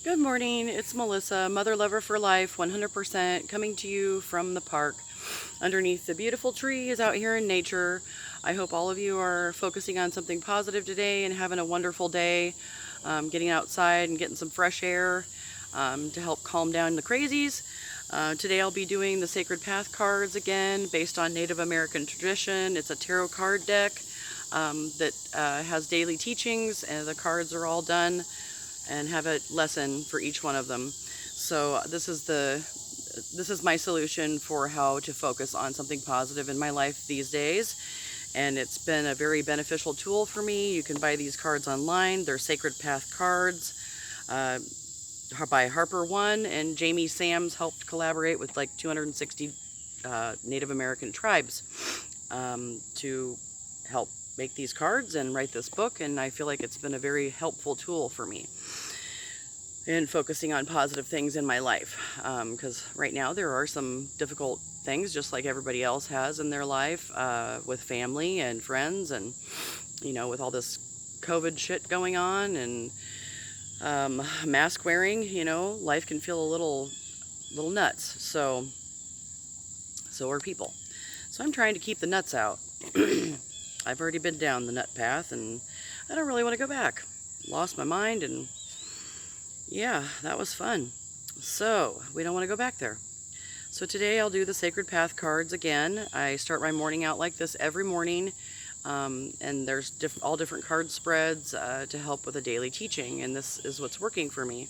Good morning, it's Melissa, Mother Lover for Life, 100%, coming to you from the park underneath the beautiful trees out here in nature. I hope all of you are focusing on something positive today and having a wonderful day, getting outside and getting some fresh air to help calm down the crazies. Today I'll be doing the Sacred Path cards again, based on Native American tradition. It's a tarot card deck that has daily teachings, and the cards are all done and have a lesson for each one of them. So this is my solution for how to focus on something positive in my life these days, and it's been a very beneficial tool for me. You can buy these cards online. They're Sacred Path cards by Harper One, and Jamie Sams helped collaborate with like 260 Native American tribes to help make these cards and write this book, and I feel like it's been a very helpful tool for me in focusing on positive things in my life, because right now there are some difficult things, just like everybody else has in their life, with family and friends, and with all this COVID shit going on, and mask wearing, life can feel a little nuts. So are people. So I'm trying to keep the nuts out. I've already been down the nut path, and I don't really want to go back. Lost my mind, and yeah, that was fun. So we don't want to go back there. So today I'll do the Sacred Path cards again. I start my morning out like this every morning, and there's all different card spreads to help with a daily teaching, and this is what's working for me.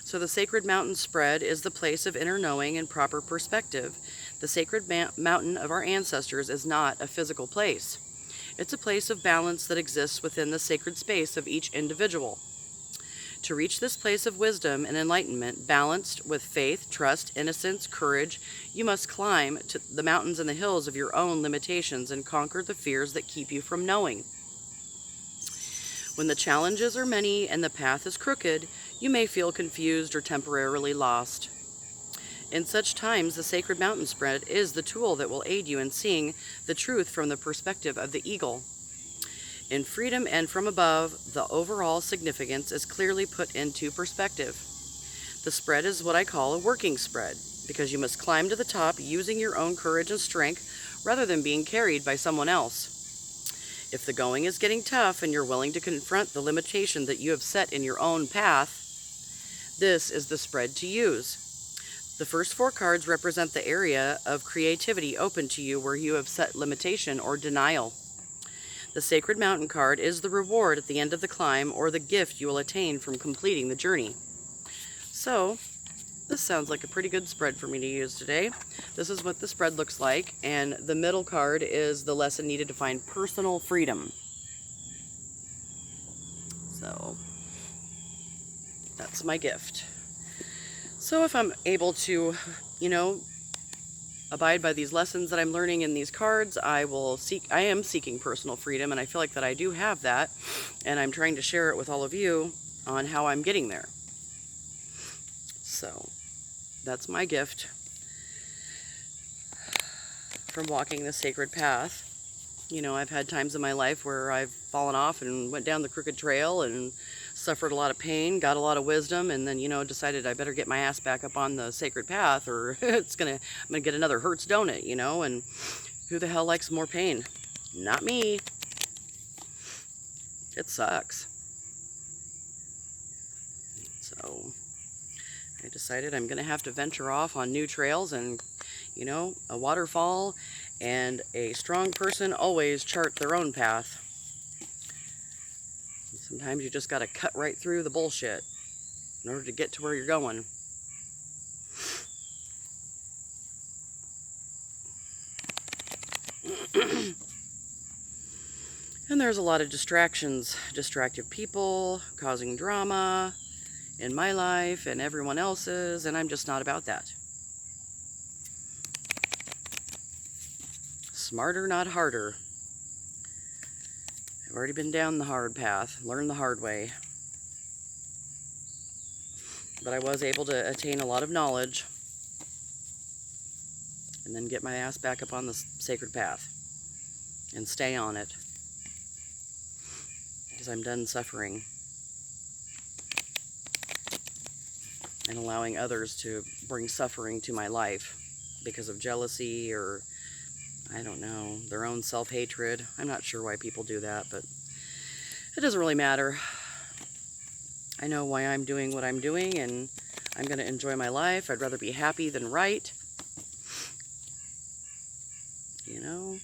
So the Sacred Mountain spread is the place of inner knowing and proper perspective. The sacred mountain of our ancestors is not a physical place. It's a place of balance that exists within the sacred space of each individual. To reach this place of wisdom and enlightenment, balanced with faith, trust, innocence, courage, you must climb to the mountains and the hills of your own limitations and conquer the fears that keep you from knowing. When the challenges are many and the path is crooked, you may feel confused or temporarily lost. In such times, the Sacred Mountain spread is the tool that will aid you in seeing the truth from the perspective of the eagle. In freedom and from above, the overall significance is clearly put into perspective. The spread is what I call a working spread, because you must climb to the top using your own courage and strength rather than being carried by someone else. If the going is getting tough and you're willing to confront the limitation that you have set in your own path, this is the spread to use. The first 4 cards represent the area of creativity open to you where you have set limitation or denial. The Sacred Mountain card is the reward at the end of the climb, or the gift you will attain from completing the journey. So, this sounds like a pretty good spread for me to use today. This is what the spread looks like, and the middle card is the lesson needed to find personal freedom. So, that's my gift. So if I'm able to, abide by these lessons that I'm learning in these cards, I am seeking personal freedom, and I feel like that I do have that, and I'm trying to share it with all of you on how I'm getting there. So that's my gift from walking the sacred path. I've had times in my life where I've fallen off and went down the crooked trail and suffered a lot of pain, got a lot of wisdom, and then, decided I better get my ass back up on the sacred path, or I'm gonna get another Hertz donut, and who the hell likes more pain? Not me. It sucks. So I decided I'm gonna have to venture off on new trails, and a waterfall and a strong person always chart their own path. Sometimes you just gotta cut right through the bullshit in order to get to where you're going. And there's a lot of distractions, distracted people causing drama in my life and everyone else's, and I'm just not about that. Smarter, not harder. I've already been down the hard path, learned the hard way. But I was able to attain a lot of knowledge and then get my ass back up on the sacred path and stay on it, because I'm done suffering. and allowing others to bring suffering to my life because of jealousy or, I don't know, their own self-hatred. I'm not sure why people do that, but it doesn't really matter. I know why I'm doing what I'm doing, and I'm going to enjoy my life. I'd rather be happy than right. You know?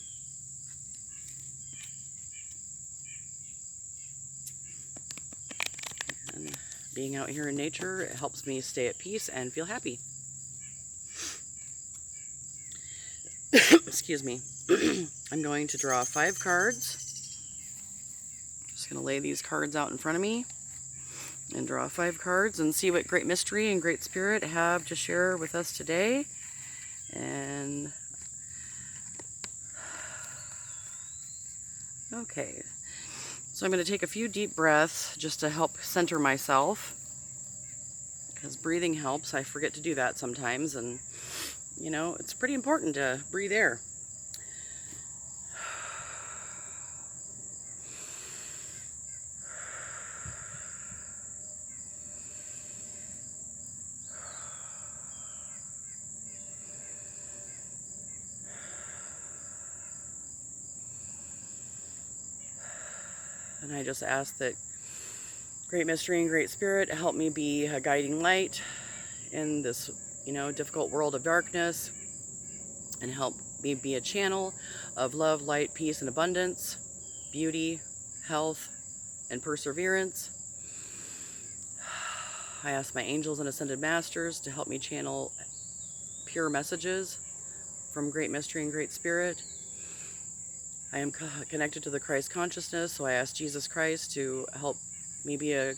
And being out here in nature, it helps me stay at peace and feel happy. Excuse me. I'm going to draw 5 cards. Just going to lay these cards out in front of me and draw 5 cards and see what Great Mystery and Great Spirit have to share with us today. And okay, so I'm going to take a few deep breaths just to help center myself, because breathing helps. I forget to do that sometimes, and you know, it's pretty important to breathe air. And I just ask that Great Mystery and Great Spirit help me be a guiding light in this, you know, difficult world of darkness, and help me be a channel of love, light, peace, and abundance, beauty, health, and perseverance. I ask my angels and ascended masters to help me channel pure messages from Great Mystery and Great Spirit. I am connected to the Christ consciousness, so I ask Jesus Christ to help me be a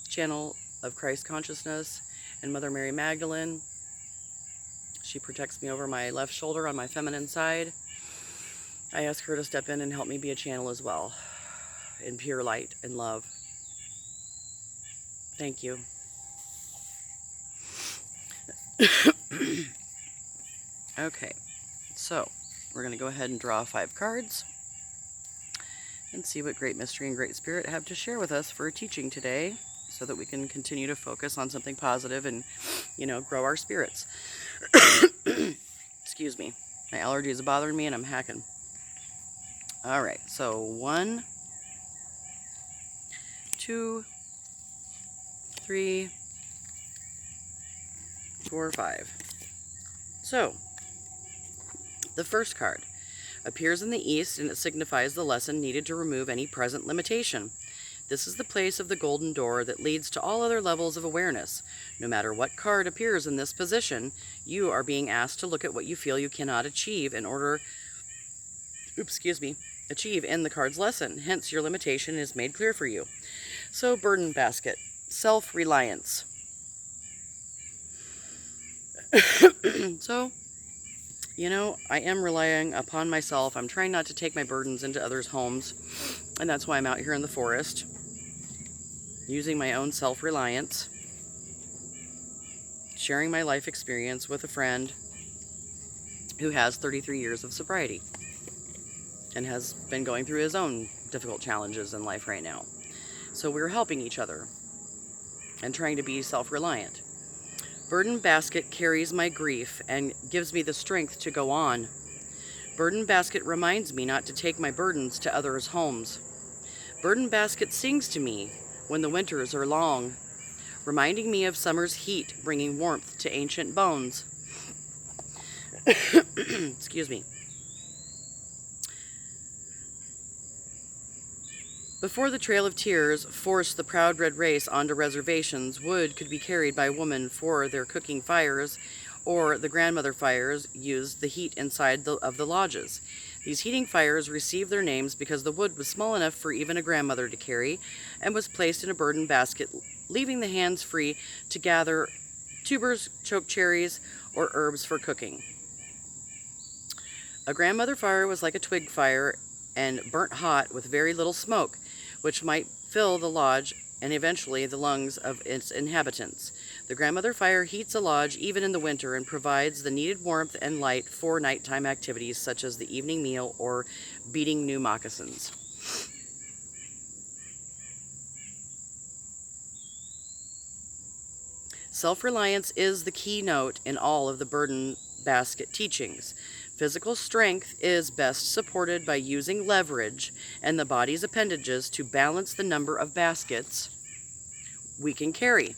channel of Christ consciousness, and Mother Mary Magdalene. She protects me over my left shoulder on my feminine side. I ask her to step in and help me be a channel as well, in pure light and love. Thank you. Okay, so we're going to go ahead and draw 5 cards and see what Great Mystery and Great Spirit have to share with us for a teaching today, so that we can continue to focus on something positive and, you know, grow our spirits. Excuse me. My allergies are bothering me and I'm hacking. Alright, so 1, 2, 3, 4, 5. So, the first card appears in the east, and it signifies the lesson needed to remove any present limitation. This is the place of the golden door that leads to all other levels of awareness. No matter what card appears in this position, you are being asked to look at what you feel you cannot achieve in order, achieve in the card's lesson. Hence, your limitation is made clear for you. So, burden basket, self-reliance. So, you know, I am relying upon myself. I'm trying not to take my burdens into others' homes, and that's why I'm out here in the forest, using my own self-reliance, sharing my life experience with a friend who has 33 years of sobriety and has been going through his own difficult challenges in life right now. So we're helping each other and trying to be self-reliant. Burden basket carries my grief and gives me the strength to go on. Burden basket reminds me not to take my burdens to others' homes. Burden basket sings to me when the winters are long, reminding me of summer's heat, bringing warmth to ancient bones. Excuse me. Before the Trail of Tears forced the proud red race onto reservations, wood could be carried by women for their cooking fires, or the grandmother fires used the heat inside of the lodges. These heating fires received their names because the wood was small enough for even a grandmother to carry, and was placed in a burden basket, leaving the hands free to gather tubers, choke cherries, or herbs for cooking. A grandmother fire was like a twig fire and burnt hot with very little smoke, which might fill the lodge and eventually the lungs of its inhabitants. The grandmother fire heats a lodge even in the winter and provides the needed warmth and light for nighttime activities such as the evening meal or beating new moccasins. Self-reliance is the keynote in all of the burden basket teachings. Physical strength is best supported by using leverage and the body's appendages to balance the number of baskets we can carry.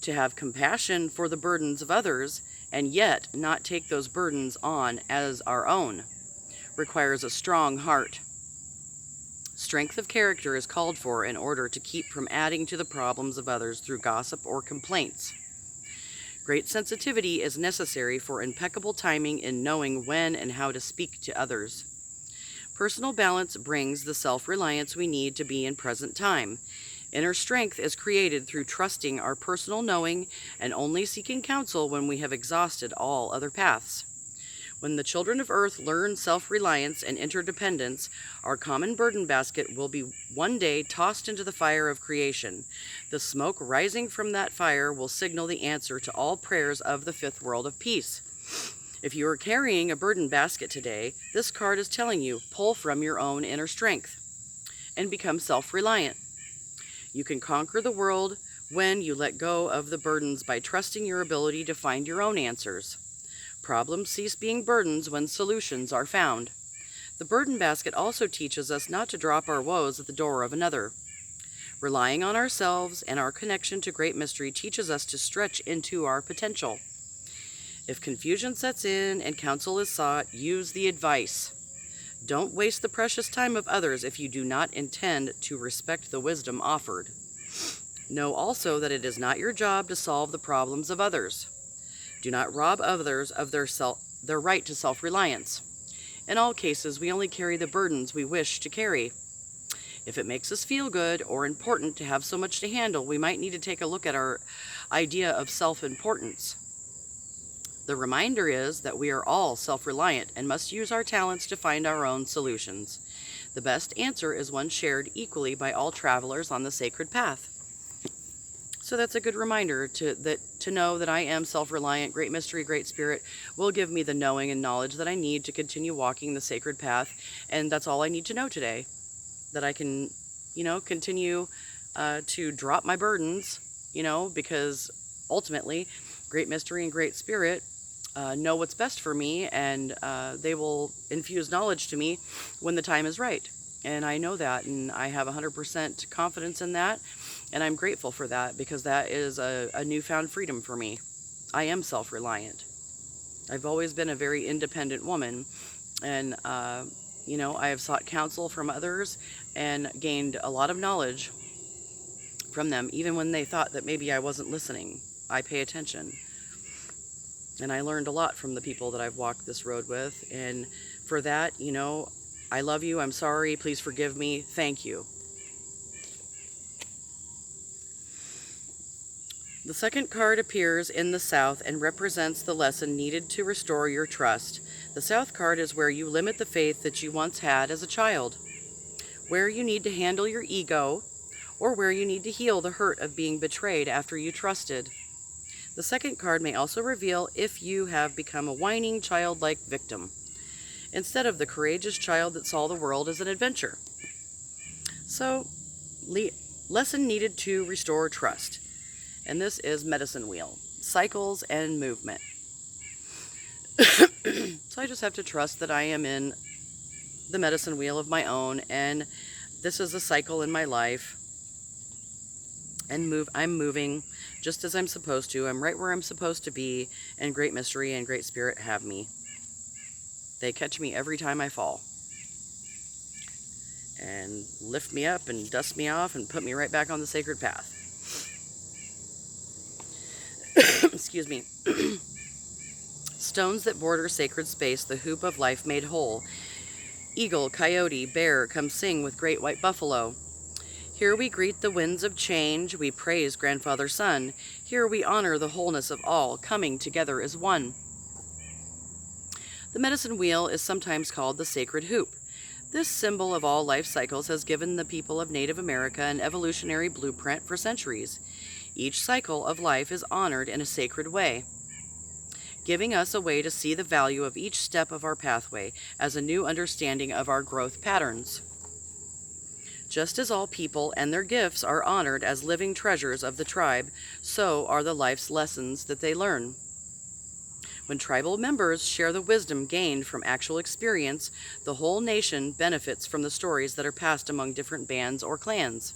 To have compassion for the burdens of others and yet not take those burdens on as our own requires a strong heart. Strength of character is called for in order to keep from adding to the problems of others through gossip or complaints. Great sensitivity is necessary for impeccable timing in knowing when and how to speak to others. Personal balance brings the self-reliance we need to be in present time. Inner strength is created through trusting our personal knowing and only seeking counsel when we have exhausted all other paths. When the children of earth learn self-reliance and interdependence, our common burden basket will be one day tossed into the fire of creation. The smoke rising from that fire will signal the answer to all prayers of the fifth world of peace. If you are carrying a burden basket today, this card is telling you, pull from your own inner strength and become self-reliant. You can conquer the world when you let go of the burdens by trusting your ability to find your own answers. Problems cease being burdens when solutions are found. The burden basket also teaches us not to drop our woes at the door of another. Relying on ourselves and our connection to Great Mystery teaches us to stretch into our potential. If confusion sets in and counsel is sought, use the advice. Don't waste the precious time of others if you do not intend to respect the wisdom offered. Know also that it is not your job to solve the problems of others. Do not rob others of their right to self-reliance. In all cases, we only carry the burdens we wish to carry. If it makes us feel good or important to have so much to handle, we might need to take a look at our idea of self-importance. The reminder is that we are all self-reliant and must use our talents to find our own solutions. The best answer is one shared equally by all travelers on the sacred path. So that's a good reminder to know that I am self-reliant. Great Mystery, Great Spirit will give me the knowing and knowledge that I need to continue walking the sacred path. And that's all I need to know today. That I can, continue to drop my burdens, because ultimately Great Mystery and Great Spirit know what's best for me, and they will infuse knowledge to me when the time is right. And I know that, and I have 100% confidence in that, and I'm grateful for that, because that is a newfound freedom for me. I am self-reliant. I've always been a very independent woman, and, I have sought counsel from others and gained a lot of knowledge from them, even when they thought that maybe I wasn't listening. I pay attention. And I learned a lot from the people that I've walked this road with, and for that, I love you, I'm sorry, please forgive me, thank you. The second card appears in the south and represents the lesson needed to restore your trust. The south card is where you limit the faith that you once had as a child, where you need to handle your ego, or where you need to heal the hurt of being betrayed after you trusted. The second card may also reveal if you have become a whining, childlike victim, instead of the courageous child that saw the world as an adventure. So, lesson needed to restore trust. And this is Medicine Wheel, cycles and movement. So I just have to trust that I am in the medicine wheel of my own, and this is a cycle in my life. And I'm moving just as I'm supposed to. I'm right where I'm supposed to be, and Great Mystery and Great Spirit have me. They catch me every time I fall, and lift me up and dust me off and put me right back on the sacred path. Excuse me. Stones that border sacred space, the hoop of life made whole. Eagle, coyote, bear, come sing with great white buffalo. Here we greet the winds of change, we praise Grandfather Sun. Here we honor the wholeness of all, coming together as one. The medicine wheel is sometimes called the sacred hoop. This symbol of all life cycles has given the people of Native America an evolutionary blueprint for centuries. Each cycle of life is honored in a sacred way, giving us a way to see the value of each step of our pathway as a new understanding of our growth patterns. Just as all people and their gifts are honored as living treasures of the tribe, so are the life's lessons that they learn. When tribal members share the wisdom gained from actual experience, the whole nation benefits from the stories that are passed among different bands or clans.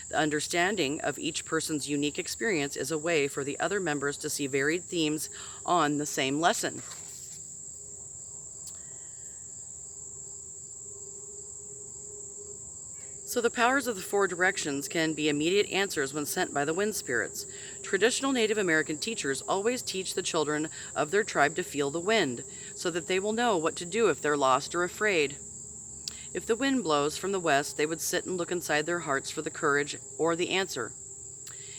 The understanding of each person's unique experience is a way for the other members to see varied themes on the same lesson. So the powers of the four directions can be immediate answers when sent by the wind spirits. Traditional Native American teachers always teach the children of their tribe to feel the wind, so that they will know what to do if they're lost or afraid. If the wind blows from the west, they would sit and look inside their hearts for the courage or the answer.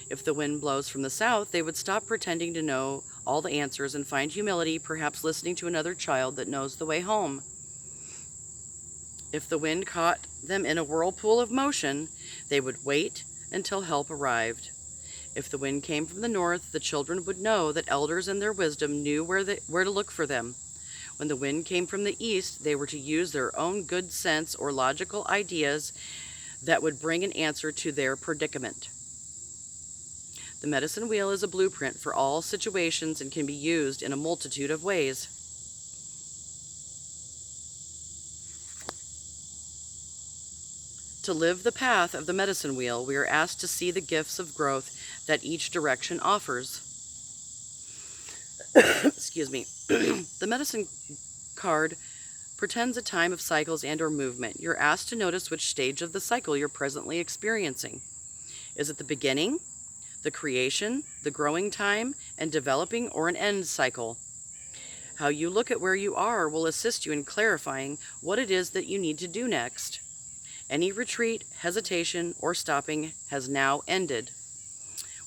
If the wind blows from the south, they would stop pretending to know all the answers and find humility, perhaps listening to another child that knows the way home. If the wind caught them in a whirlpool of motion, they would wait until help arrived. If the wind came from the north, the children would know that elders in their wisdom knew where to look for them. When the wind came from the east, they were to use their own good sense or logical ideas that would bring an answer to their predicament. The medicine wheel is a blueprint for all situations and can be used in a multitude of ways. To live the path of the medicine wheel, we are asked to see the gifts of growth that each direction offers. Excuse me. The medicine card pretends a time of cycles and or movement. You're asked to notice which stage of the cycle you're presently experiencing. Is it the beginning, the creation, the growing time, and developing, or an end cycle? How you look at where you are will assist you in clarifying what it is that you need to do next. Any retreat, hesitation, or stopping has now ended.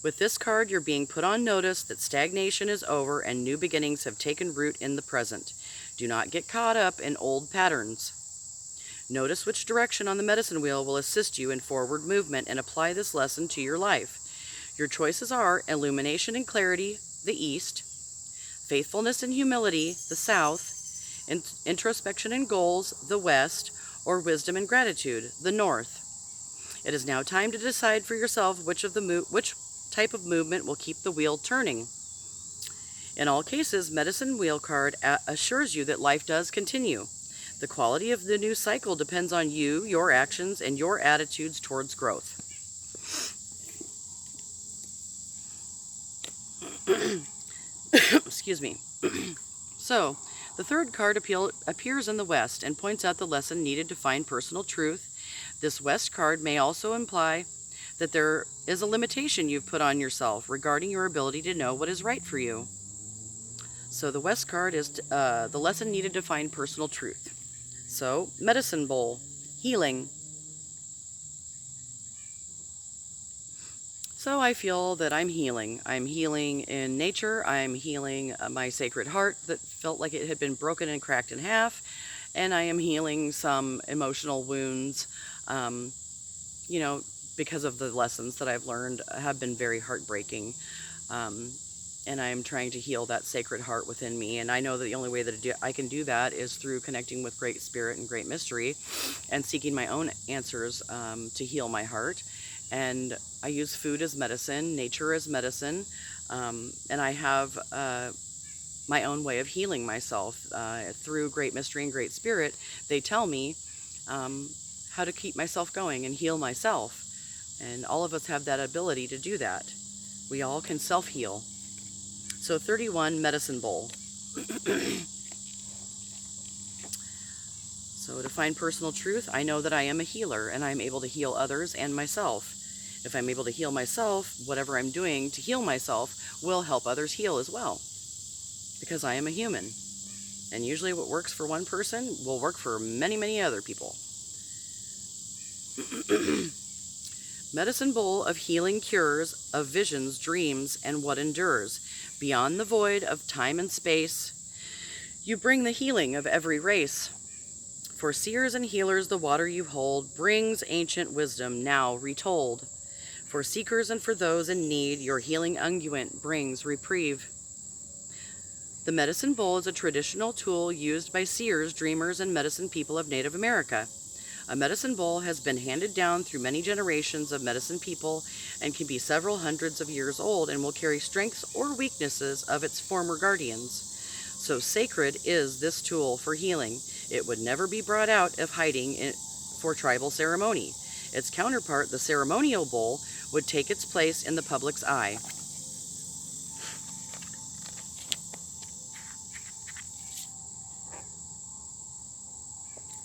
With this card, you're being put on notice that stagnation is over and new beginnings have taken root in the present. Do not get caught up in old patterns. Notice which direction on the medicine wheel will assist you in forward movement and apply this lesson to your life. Your choices are illumination and clarity, the east, faithfulness and humility, the south, introspection and goals, the west, or wisdom and gratitude, the north. It is now time to decide for yourself which type of movement will keep the wheel turning. In all cases, medicine wheel card assures you that life does continue. The quality of the new cycle depends on you, your actions, and your attitudes towards growth. Excuse me. So, the third card appears in the west and points out the lesson needed to find personal truth. This west card may also imply that there is a limitation you've put on yourself regarding your ability to know what is right for you. So the west card is the lesson needed to find personal truth. So, medicine bowl, healing. So I feel that I'm healing. I'm healing in nature. I'm healing my sacred heart that felt like it had been broken and cracked in half. And I am healing some emotional wounds, because of the lessons that I've learned have been very heartbreaking. And I am trying to heal that sacred heart within me. And I know that the only way that I can do that is through connecting with Great Spirit and Great Mystery and seeking my own answers to heal my heart. And I use food as medicine, nature as medicine, and I have my own way of healing myself. Through Great Mystery and Great Spirit, they tell me how to keep myself going and heal myself. And all of us have that ability to do that. We all can self-heal. So 31, medicine bowl. So to find personal truth, I know that I am a healer and I'm able to heal others and myself. If I'm able to heal myself, whatever I'm doing to heal myself will help others heal as well. Because I am a human. And usually what works for one person will work for many, many other people. Medicine bowl of healing cures, of visions, dreams, and what endures. Beyond the void of time and space, you bring the healing of every race. For seers and healers, the water you hold brings ancient wisdom now retold. For seekers and for those in need, your healing unguent brings reprieve. The medicine bowl is a traditional tool used by seers, dreamers, and medicine people of Native America. A medicine bowl has been handed down through many generations of medicine people and can be several hundreds of years old and will carry strengths or weaknesses of its former guardians. So sacred is this tool for healing. It would never be brought out of hiding for tribal ceremony. Its counterpart, the ceremonial bowl, would take its place in the public's eye.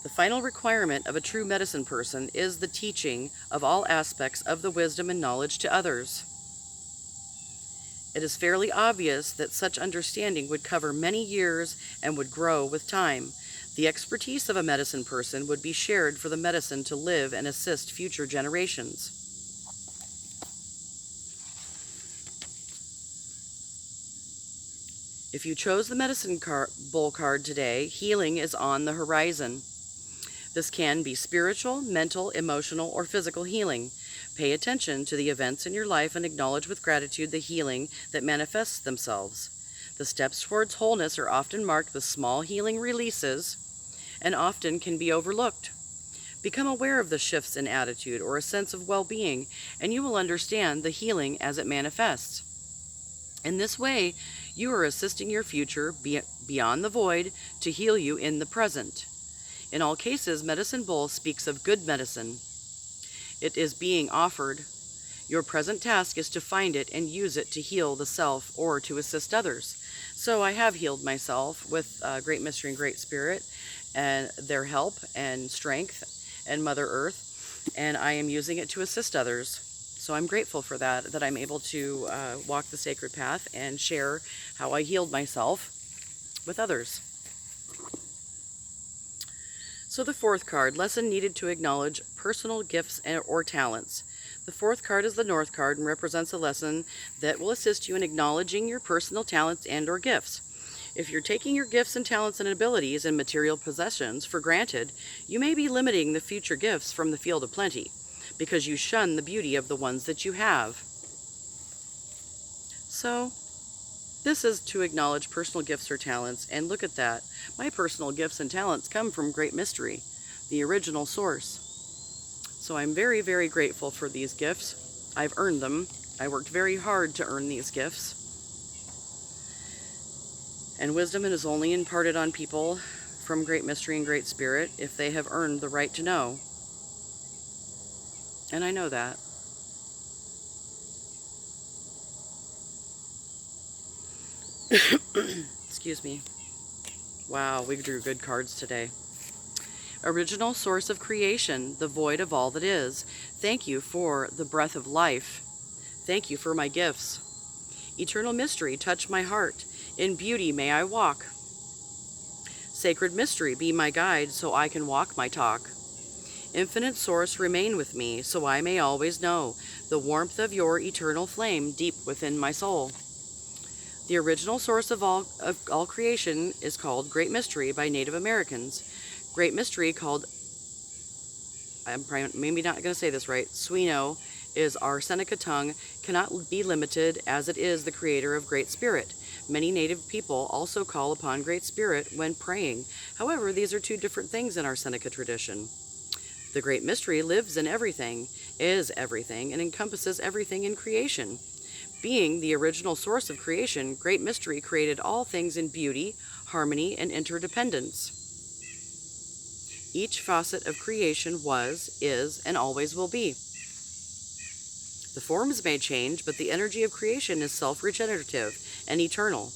The final requirement of a true medicine person is the teaching of all aspects of the wisdom and knowledge to others. It is fairly obvious that such understanding would cover many years and would grow with time. The expertise of a medicine person would be shared for the medicine to live and assist future generations. If you chose the medicine bowl card today, healing is on the horizon. This can be spiritual, mental, emotional, or physical healing. Pay attention to the events in your life and acknowledge with gratitude the healing that manifests themselves. The steps towards wholeness are often marked with small healing releases and often can be overlooked. Become aware of the shifts in attitude or a sense of well-being, and you will understand the healing as it manifests. In this way, you are assisting your future beyond the void to heal you in the present. In all cases, Medicine Bowl speaks of good medicine. It is being offered. Your present task is to find it and use it to heal the self or to assist others. So I have healed myself with Great Mystery and Great Spirit and their help and strength and Mother Earth, and I am using it to assist others. So I'm grateful for that I'm able to walk the sacred path and share how I healed myself with others. So the fourth card, lesson needed to acknowledge personal gifts or talents. The fourth card is the North card and represents a lesson that will assist you in acknowledging your personal talents and or gifts. If you're taking your gifts and talents and abilities and material possessions for granted, you may be limiting the future gifts from the field of plenty because you shun the beauty of the ones that you have. So, this is to acknowledge personal gifts or talents, and look at that. My personal gifts and talents come from Great Mystery, the original source. So I'm very, very grateful for these gifts. I've earned them. I worked very hard to earn these gifts. And wisdom is only imparted on people from Great Mystery and Great Spirit if they have earned the right to know. And I know that. Excuse me. Wow, we drew good cards today. Original source of creation, the void of all that is. Thank you for the breath of life. Thank you for my gifts. Eternal mystery, touch my heart. In beauty may I walk. Sacred mystery, be my guide so I can walk my talk. Infinite source, remain with me so I may always know the warmth of your eternal flame deep within my soul. The original source of all creation is called Great Mystery by Native Americans. Great Mystery, called, I'm maybe not going to say this right, Sweno, is our Seneca tongue, cannot be limited as it is the creator of Great Spirit. Many Native people also call upon Great Spirit when praying. However, these are two different things in our Seneca tradition. The Great Mystery lives in everything, is everything, and encompasses everything in creation. Being the original source of creation, Great Mystery created all things in beauty, harmony, and interdependence. Each facet of creation was, is, and always will be. The forms may change, but the energy of creation is self-regenerative and eternal.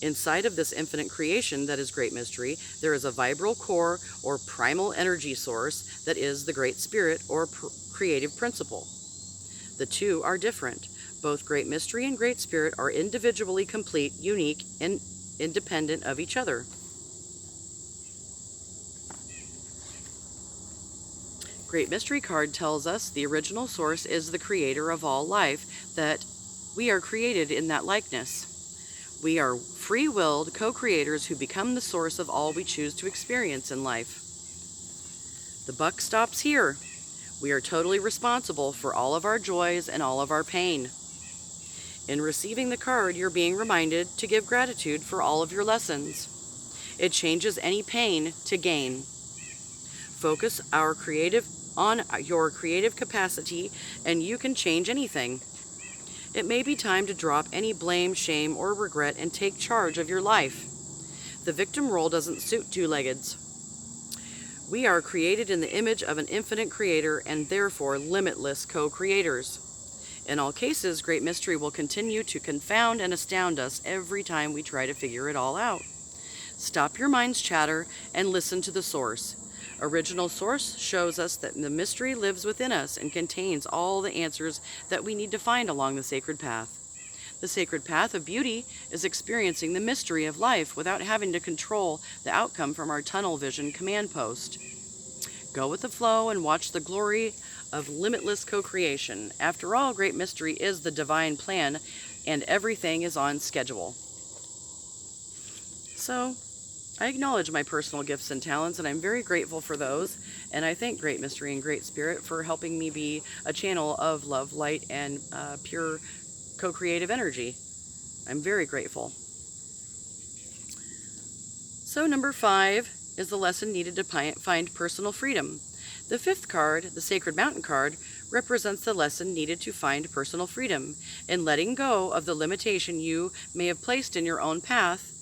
Inside of this infinite creation that is Great Mystery, there is a vibral core or primal energy source that is the Great Spirit or creative principle. The two are different. Both Great Mystery and Great Spirit are individually complete, unique, and independent of each other. Great Mystery card tells us the original source is the creator of all life, that we are created in that likeness. We are free-willed co-creators who become the source of all we choose to experience in life. The buck stops here. We are totally responsible for all of our joys and all of our pain. In receiving the card, you're being reminded to give gratitude for all of your lessons. It changes any pain to gain. Focus on your creative capacity, and you can change anything. It may be time to drop any blame, shame, or regret and take charge of your life. The victim role doesn't suit two-leggeds. We are created in the image of an infinite creator and therefore limitless co-creators. In all cases, Great Mystery will continue to confound and astound us every time we try to figure it all out. Stop your mind's chatter and listen to the source. Original Source shows us that the mystery lives within us and contains all the answers that we need to find along the sacred path. The sacred path of beauty is experiencing the mystery of life without having to control the outcome from our tunnel vision command post. Go with the flow and watch the glory of limitless co-creation. After all, Great Mystery is the divine plan, and everything is on schedule. So, I acknowledge my personal gifts and talents, and I'm very grateful for those, and I thank Great Mystery and Great Spirit for helping me be a channel of love, light, and pure co-creative energy. I'm very grateful. So number 5 is the lesson needed to find personal freedom. The 5th card, the Sacred Mountain card, represents the lesson needed to find personal freedom. In letting go of the limitation you may have placed in your own path,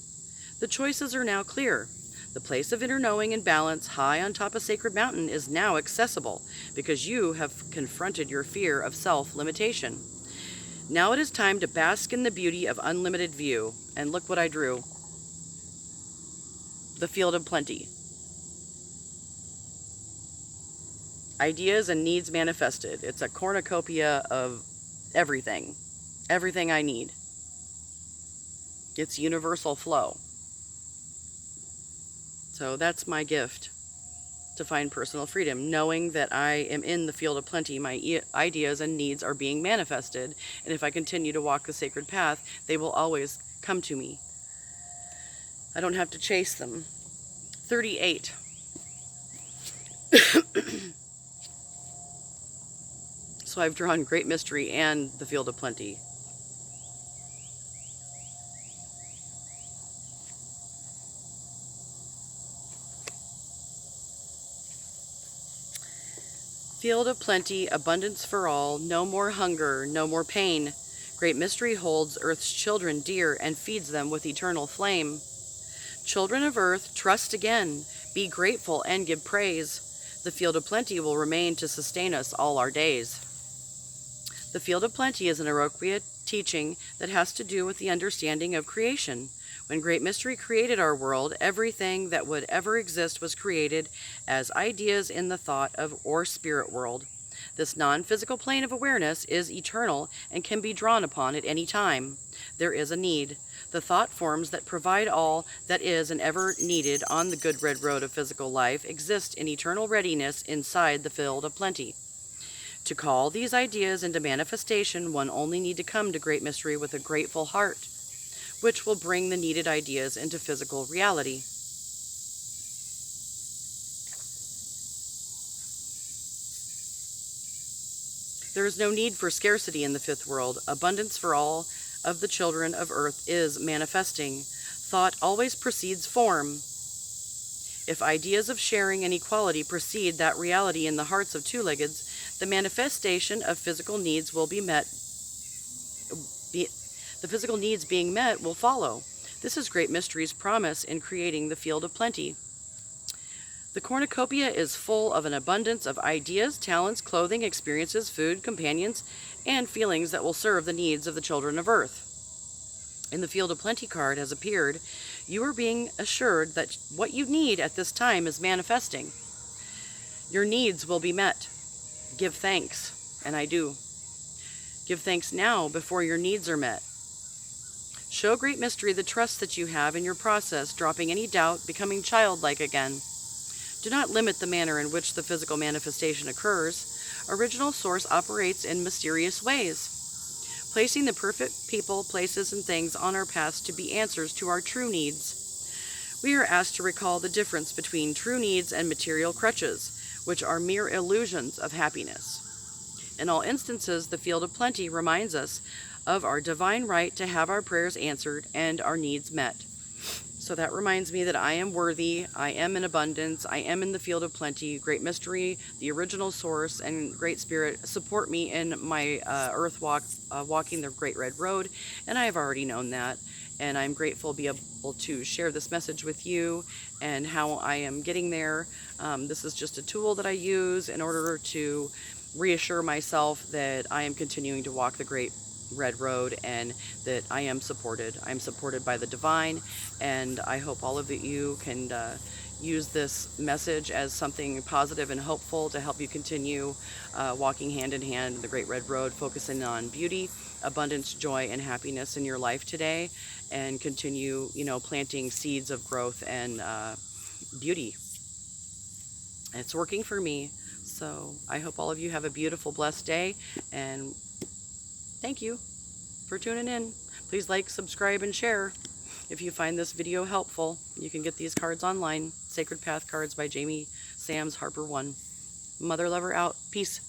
the choices are now clear. The place of inner knowing and balance high on top of Sacred Mountain is now accessible because you have confronted your fear of self-limitation. Now it is time to bask in the beauty of unlimited view. And look what I drew. The Field of Plenty. Ideas and needs manifested. It's a cornucopia of everything. Everything I need. It's universal flow. So that's my gift to find personal freedom, knowing that I am in the field of plenty. My ideas and needs are being manifested, and if I continue to walk the sacred path, they will always come to me. I don't have to chase them. 38. So I've drawn Great Mystery and the Field of Plenty. Field of Plenty, abundance for all, no more hunger, no more pain. Great Mystery holds Earth's children dear and feeds them with eternal flame. Children of Earth, trust again, be grateful and give praise. The Field of Plenty will remain to sustain us all our days. The Field of Plenty is an Iroquois teaching that has to do with the understanding of creation. When Great Mystery created our world, everything that would ever exist was created as ideas in the thought of or spirit world. This non-physical plane of awareness is eternal and can be drawn upon at any time. There is a need. The thought forms that provide all that is and ever needed on the good red road of physical life exist in eternal readiness inside the Field of Plenty. To call these ideas into manifestation, one only need to come to Great Mystery with a grateful heart, which will bring the needed ideas into physical reality. There is no need for scarcity in the fifth world. Abundance for all of the children of Earth is manifesting. Thought always precedes form. If ideas of sharing and equality precede that reality in the hearts of two-leggeds, the manifestation of physical needs will be met. The physical needs being met will follow. This is Great Mystery's promise in creating the Field of Plenty. The cornucopia is full of an abundance of ideas, talents, clothing, experiences, food, companions, and feelings that will serve the needs of the children of Earth. In the Field of Plenty card has appeared, you are being assured that what you need at this time is manifesting. Your needs will be met. Give thanks, and I do. Give thanks now before your needs are met. Show Great Mystery the trust that you have in your process, dropping any doubt, becoming childlike again. Do not limit the manner in which the physical manifestation occurs. Original Source operates in mysterious ways, placing the perfect people, places, and things on our paths to be answers to our true needs. We are asked to recall the difference between true needs and material crutches, which are mere illusions of happiness. In all instances, the Field of Plenty reminds us of our divine right to have our prayers answered and our needs met. So that reminds me that I am worthy, I am in abundance, I am in the field of plenty. Great Mystery, the original source, and Great Spirit support me in my earth walk, walking the Great Red Road, and I have already known that. And I'm grateful to be able to share this message with you and how I am getting there. This is just a tool that I use in order to reassure myself that I am continuing to walk the Great Red Road and that I am supported. I'm supported by the divine, and I hope all of you can use this message as something positive and hopeful to help you continue walking hand in hand the Great Red Road, focusing on beauty, abundance, joy, and happiness in your life today, and continue, planting seeds of growth and beauty. It's working for me. So I hope all of you have a beautiful, blessed day, and thank you for tuning in. Please like, subscribe, and share. If you find this video helpful, you can get these cards online. Sacred Path Cards by Jamie Sams Harper 1. Mother Lover out. Peace.